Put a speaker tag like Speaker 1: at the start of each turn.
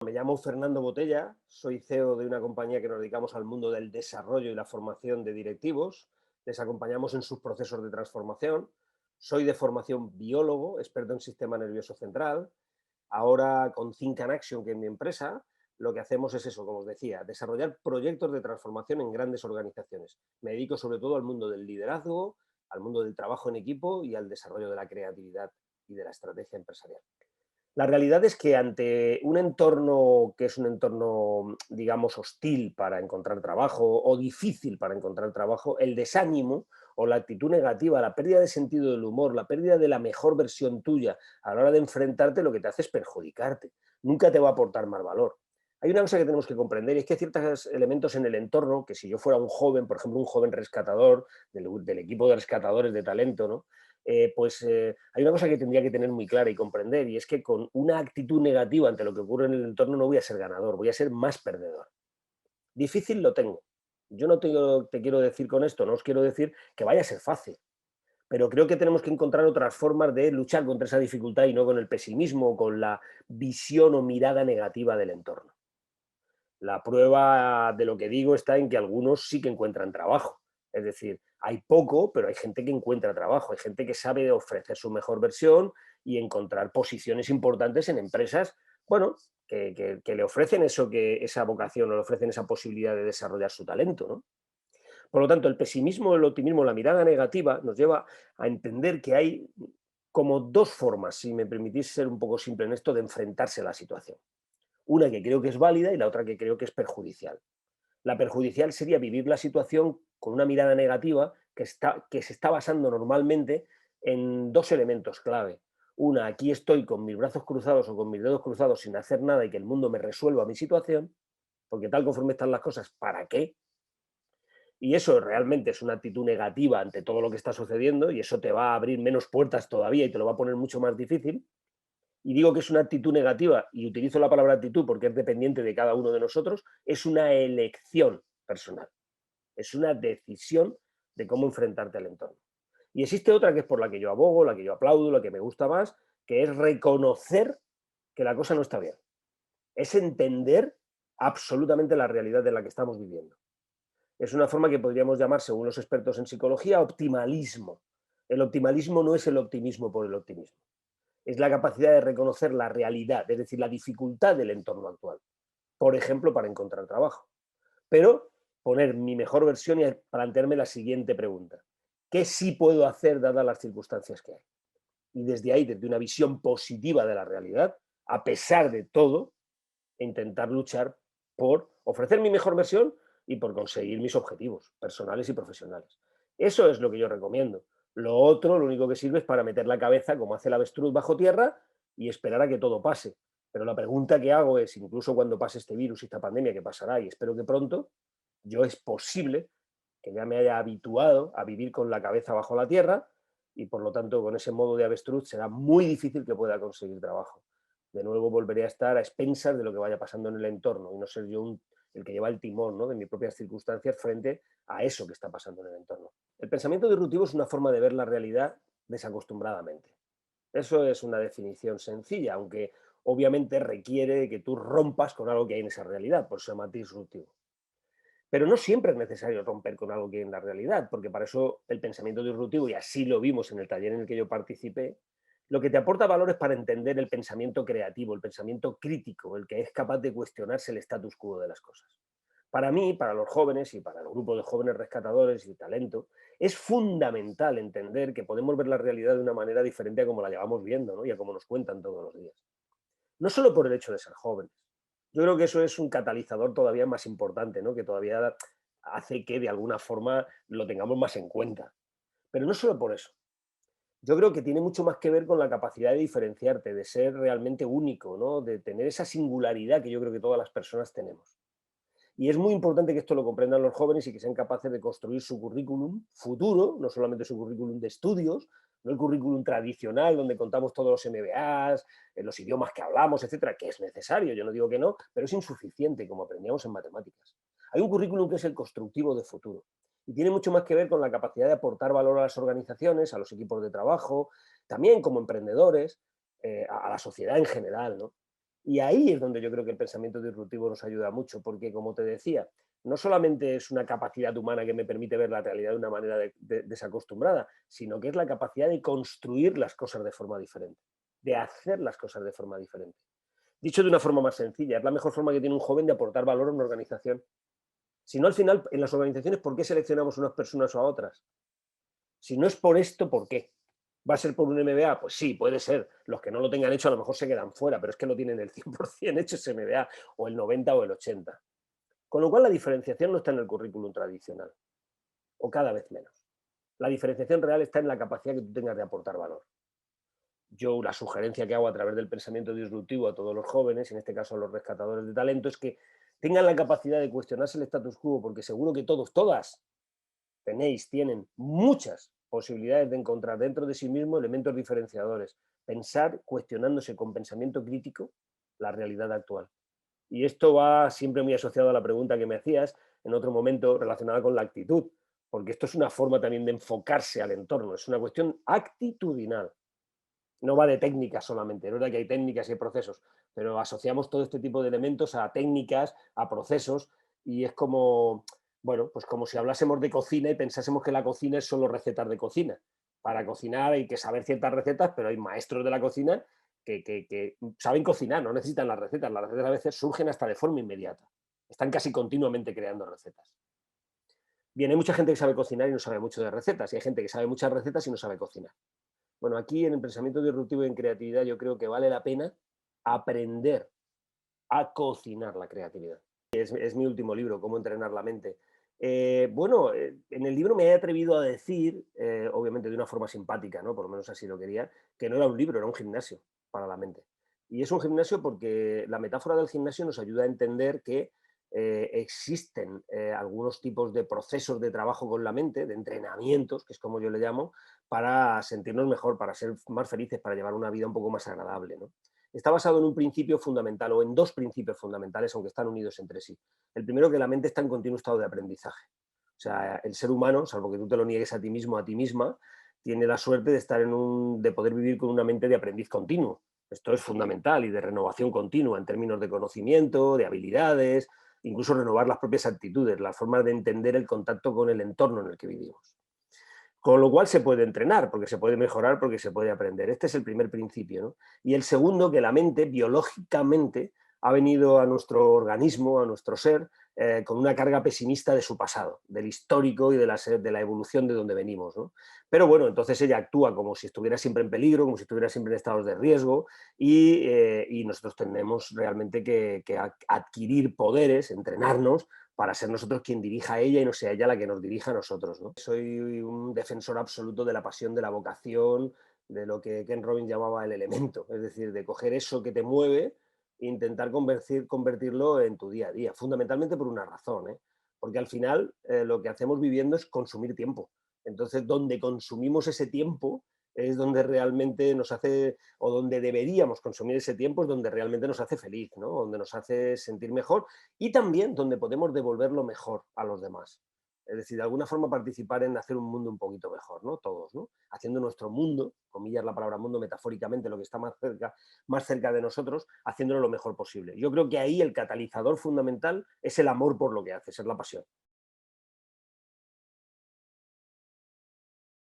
Speaker 1: Me llamo Fernando Botella, soy CEO de una compañía que nos dedicamos al mundo del desarrollo y la formación de directivos. Les acompañamos en sus procesos de transformación. Soy de formación biólogo, experto en sistema nervioso central. Ahora con Think and Action, que es mi empresa, lo que hacemos es eso, como os decía, desarrollar proyectos de transformación en grandes organizaciones. Me dedico sobre todo al mundo del liderazgo, al mundo del trabajo en equipo y al desarrollo de la creatividad y de la estrategia empresarial. La realidad es que ante un entorno que es un entorno, digamos, hostil para encontrar trabajo o difícil para encontrar trabajo, el desánimo o la actitud negativa, la pérdida de sentido del humor, la pérdida de la mejor versión tuya a la hora de enfrentarte, lo que te hace es perjudicarte. Nunca te va a aportar más valor. Hay una cosa que tenemos que comprender y es que hay ciertos elementos en el entorno que si yo fuera un joven, por ejemplo, un joven rescatador del equipo de rescatadores de talento, ¿no? Hay una cosa que tendría que tener muy clara y comprender, y es que con una actitud negativa ante lo que ocurre en el entorno no voy a ser ganador, voy a ser más perdedor. Difícil lo tengo. Yo no te quiero decir con esto, no os quiero decir que vaya a ser fácil, pero creo que tenemos que encontrar otras formas de luchar contra esa dificultad y no con el pesimismo o con la visión o mirada negativa del entorno. La prueba de lo que digo está en que algunos sí que encuentran trabajo. Es decir, hay poco, pero hay gente que encuentra trabajo, hay gente que sabe ofrecer su mejor versión y encontrar posiciones importantes en empresas, bueno, que le ofrecen eso, esa vocación o le ofrecen esa posibilidad de desarrollar su talento, ¿no? Por lo tanto, el pesimismo, el optimismo, la mirada negativa nos lleva a entender que hay como dos formas, si me permitís ser un poco simple en esto, de enfrentarse a la situación. Una que creo que es válida y la otra que creo que es perjudicial. La perjudicial sería vivir la situación con una mirada negativa que se está basando normalmente en dos elementos clave. Una, aquí estoy con mis brazos cruzados o con mis dedos cruzados sin hacer nada y que el mundo me resuelva mi situación, porque tal conforme están las cosas, ¿para qué? Y eso realmente es una actitud negativa ante todo lo que está sucediendo y eso te va a abrir menos puertas todavía y te lo va a poner mucho más difícil. Y digo que es una actitud negativa, y utilizo la palabra actitud porque es dependiente de cada uno de nosotros, es una elección personal, es una decisión de cómo enfrentarte al entorno. Y existe otra que es por la que yo abogo, la que yo aplaudo, la que me gusta más, que es reconocer que la cosa no está bien. Es entender absolutamente la realidad de la que estamos viviendo. Es una forma que podríamos llamar, según los expertos en psicología, optimalismo. El optimalismo no es el optimismo por el optimismo, es la capacidad de reconocer la realidad, es decir, la dificultad del entorno actual. Por ejemplo, para encontrar trabajo. Pero poner mi mejor versión y plantearme la siguiente pregunta. ¿Qué sí puedo hacer dadas las circunstancias que hay? Y desde ahí, desde una visión positiva de la realidad, a pesar de todo, intentar luchar por ofrecer mi mejor versión y por conseguir mis objetivos personales y profesionales. Eso es lo que yo recomiendo. Lo otro, lo único que sirve es para meter la cabeza, como hace el avestruz, bajo tierra y esperar a que todo pase. Pero la pregunta que hago es, incluso cuando pase este virus y esta pandemia, que pasará y espero que pronto, yo es posible que ya me haya habituado a vivir con la cabeza bajo la tierra y por lo tanto con ese modo de avestruz será muy difícil que pueda conseguir trabajo. De nuevo volveré a estar a expensas de lo que vaya pasando en el entorno y no ser yo el que lleva el timón, ¿no?, de mis propias circunstancias frente a eso que está pasando en el entorno. El pensamiento disruptivo es una forma de ver la realidad desacostumbradamente. Eso es una definición sencilla, aunque obviamente requiere que tú rompas con algo que hay en esa realidad, por eso se llama disruptivo. Pero no siempre es necesario romper con algo que hay en la realidad, porque para eso el pensamiento disruptivo, y así lo vimos en el taller en el que yo participé, lo que te aporta valor es para entender el pensamiento creativo, el pensamiento crítico, el que es capaz de cuestionarse el status quo de las cosas. Para mí, para los jóvenes y para el grupo de jóvenes rescatadores y talento, es fundamental entender que podemos ver la realidad de una manera diferente a como la llevamos viendo, ¿no?, y a como nos cuentan todos los días. No solo por el hecho de ser jóvenes. Yo creo que eso es un catalizador todavía más importante, ¿no?, que todavía hace que de alguna forma lo tengamos más en cuenta. Pero no solo por eso. Yo creo que tiene mucho más que ver con la capacidad de diferenciarte, de ser realmente único, ¿no?, de tener esa singularidad que yo creo que todas las personas tenemos. Y es muy importante que esto lo comprendan los jóvenes y que sean capaces de construir su currículum futuro, no solamente su currículum de estudios, no el currículum tradicional donde contamos todos los MBAs, los idiomas que hablamos, etcétera, que es necesario, yo no digo que no, pero es insuficiente, como aprendíamos en matemáticas. Hay un currículum que es el constructivo de futuro y tiene mucho más que ver con la capacidad de aportar valor a las organizaciones, a los equipos de trabajo, también como emprendedores, a la sociedad en general, ¿no? Y ahí es donde yo creo que el pensamiento disruptivo nos ayuda mucho, porque como te decía, no solamente es una capacidad humana que me permite ver la realidad de una manera desacostumbrada, sino que es la capacidad de construir las cosas de forma diferente, de hacer las cosas de forma diferente. Dicho de una forma más sencilla, es la mejor forma que tiene un joven de aportar valor a una organización. Si no, al final, en las organizaciones, ¿por qué seleccionamos unas personas o a otras? Si no es por esto, ¿por qué? ¿Va a ser por un MBA? Pues sí, puede ser. Los que no lo tengan hecho a lo mejor se quedan fuera, pero es que lo tienen el 100% hecho ese MBA, o el 90 o el 80. Con lo cual la diferenciación no está en el currículum tradicional, o cada vez menos. La diferenciación real está en la capacidad que tú tengas de aportar valor. Yo la sugerencia que hago a través del pensamiento disruptivo a todos los jóvenes, en este caso a los rescatadores de talento, es que tengan la capacidad de cuestionarse el status quo, porque seguro que todos, todas, tienen muchas posibilidades de encontrar dentro de sí mismo elementos diferenciadores, pensar cuestionándose con pensamiento crítico la realidad actual. Y esto va siempre muy asociado a la pregunta que me hacías en otro momento relacionada con la actitud, porque esto es una forma también de enfocarse al entorno, es una cuestión actitudinal. No va de técnicas solamente, es verdad que hay técnicas y hay procesos, pero asociamos todo este tipo de elementos a técnicas, a procesos, y es como, bueno, pues como si hablásemos de cocina y pensásemos que la cocina es solo recetas de cocina. Para cocinar hay que saber ciertas recetas, pero hay maestros de la cocina que saben cocinar, no necesitan las recetas a veces surgen hasta de forma inmediata. Están casi continuamente creando recetas. Bien, hay mucha gente que sabe cocinar y no sabe mucho de recetas, y hay gente que sabe muchas recetas y no sabe cocinar. Bueno, aquí en el pensamiento disruptivo y en creatividad yo creo que vale la pena aprender a cocinar la creatividad. Es mi último libro, Cómo entrenar la mente. Bueno, en el libro me he atrevido a decir, obviamente de una forma simpática, ¿no? Por lo menos así lo quería, que no era un libro, era un gimnasio para la mente. Y es un gimnasio porque la metáfora del gimnasio nos ayuda a entender que existen algunos tipos de procesos de trabajo con la mente, de entrenamientos, que es como yo le llamo, para sentirnos mejor, para ser más felices, para llevar una vida un poco más agradable, ¿no? Está basado en un principio fundamental o en dos principios fundamentales, aunque están unidos entre sí. El primero, que la mente está en continuo estado de aprendizaje. O sea, el ser humano, salvo que tú te lo niegues a ti mismo, a ti misma, tiene la suerte de estar de poder vivir con una mente de aprendiz continuo. Esto es fundamental y de renovación continua en términos de conocimiento, de habilidades, incluso renovar las propias actitudes, las formas de entender el contacto con el entorno en el que vivimos. Con lo cual se puede entrenar, porque se puede mejorar, porque se puede aprender. Este es el primer principio, ¿no? Y el segundo, que la mente biológicamente ha venido a nuestro organismo, a nuestro ser, con una carga pesimista de su pasado, del histórico y de la evolución de donde venimos, ¿no? Pero bueno, entonces ella actúa como si estuviera siempre en peligro, como si estuviera siempre en estados de riesgo, y nosotros tenemos realmente que adquirir poderes, entrenarnos, para ser nosotros quien dirija a ella y no sea ella la que nos dirija a nosotros, ¿no? Soy un defensor absoluto de la pasión, de la vocación, de lo que Ken Robbins llamaba el elemento, es decir, de coger eso que te mueve e intentar convertirlo en tu día a día, fundamentalmente por una razón, ¿eh? Porque al final lo que hacemos viviendo es consumir tiempo. Entonces, donde consumimos ese tiempo es donde realmente nos hace, o donde deberíamos consumir ese tiempo, es donde realmente nos hace feliz, ¿no? Donde nos hace sentir mejor y también donde podemos devolverlo mejor a los demás. Es decir, de alguna forma participar en hacer un mundo un poquito mejor, ¿no? Todos, ¿no? Haciendo nuestro mundo, comillas la palabra mundo metafóricamente, lo que está más cerca de nosotros, haciéndolo lo mejor posible. Yo creo que ahí el catalizador fundamental es el amor por lo que haces, es la pasión.